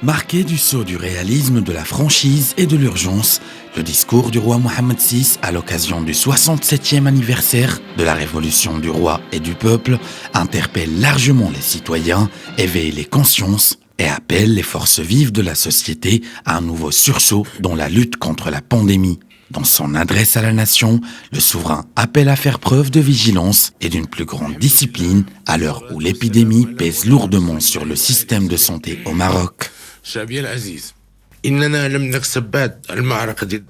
Marqué du sceau du réalisme, de la franchise et de l'urgence, le discours du roi Mohammed VI à l'occasion du 67e anniversaire de la révolution du roi et du peuple interpelle largement les citoyens, éveille les consciences et appelle les forces vives de la société à un nouveau sursaut dans la lutte contre la pandémie. Dans son adresse à la nation, le souverain appelle à faire preuve de vigilance et d'une plus grande discipline à l'heure où l'épidémie pèse lourdement sur le système de santé au Maroc.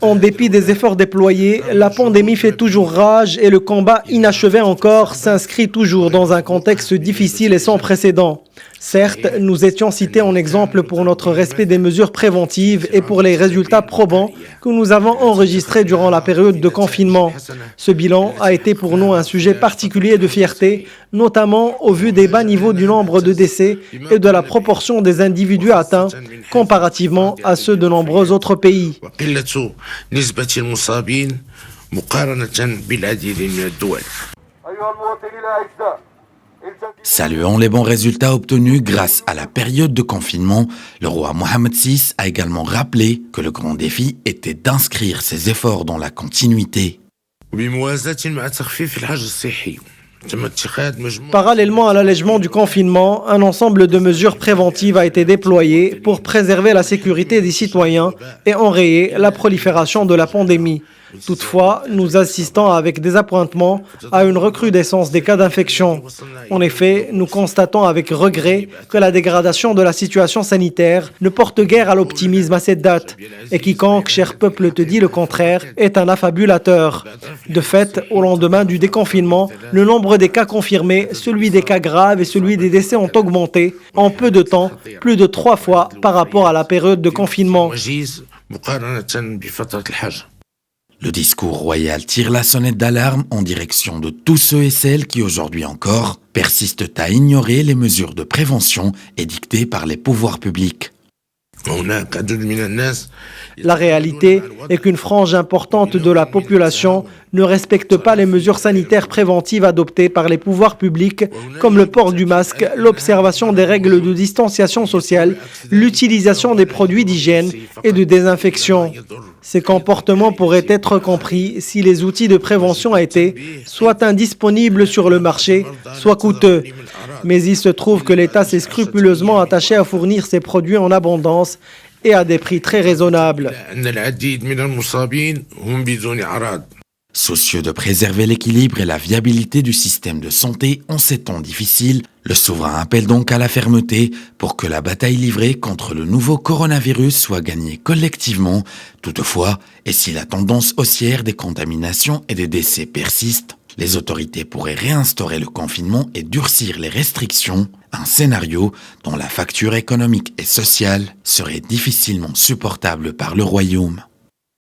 En dépit des efforts déployés, la pandémie fait toujours rage et le combat inachevé encore s'inscrit toujours dans un contexte difficile et sans précédent. Certes, nous étions cités en exemple pour notre respect des mesures préventives et pour les résultats probants que nous avons enregistrés durant la période de confinement. Ce bilan a été pour nous un sujet particulier de fierté, notamment au vu des bas niveaux du nombre de décès et de la proportion des individus atteints comparativement à ceux de nombreux autres pays. Saluant les bons résultats obtenus grâce à la période de confinement, le roi Mohammed VI a également rappelé que le grand défi était d'inscrire ses efforts dans la continuité. Parallèlement à l'allègement du confinement, un ensemble de mesures préventives a été déployé pour préserver la sécurité des citoyens et enrayer la prolifération de la pandémie. Toutefois, nous assistons avec désappointement à une recrudescence des cas d'infection. En effet, nous constatons avec regret que la dégradation de la situation sanitaire ne porte guère à l'optimisme à cette date. Et quiconque, cher peuple, te dit le contraire est un affabulateur. De fait, au lendemain du déconfinement, le nombre des cas confirmés, celui des cas graves et celui des décès ont augmenté en peu de temps, plus de 3 fois par rapport à la période de confinement. Le discours royal tire la sonnette d'alarme en direction de tous ceux et celles qui, aujourd'hui encore, persistent à ignorer les mesures de prévention édictées par les pouvoirs publics. La réalité est qu'une frange importante de la population ne respecte pas les mesures sanitaires préventives adoptées par les pouvoirs publics, comme le port du masque, l'observation des règles de distanciation sociale, l'utilisation des produits d'hygiène et de désinfection. Ces comportements pourraient être compris si les outils de prévention étaient soit indisponibles sur le marché, soit coûteux. Mais il se trouve que l'État s'est scrupuleusement attaché à fournir ces produits en abondance et à des prix très raisonnables. Soucieux de préserver l'équilibre et la viabilité du système de santé en ces temps difficiles, le souverain appelle donc à la fermeté pour que la bataille livrée contre le nouveau coronavirus soit gagnée collectivement. Toutefois, et si la tendance haussière des contaminations et des décès persiste, les autorités pourraient réinstaurer le confinement et durcir les restrictions, un scénario dont la facture économique et sociale serait difficilement supportable par le royaume.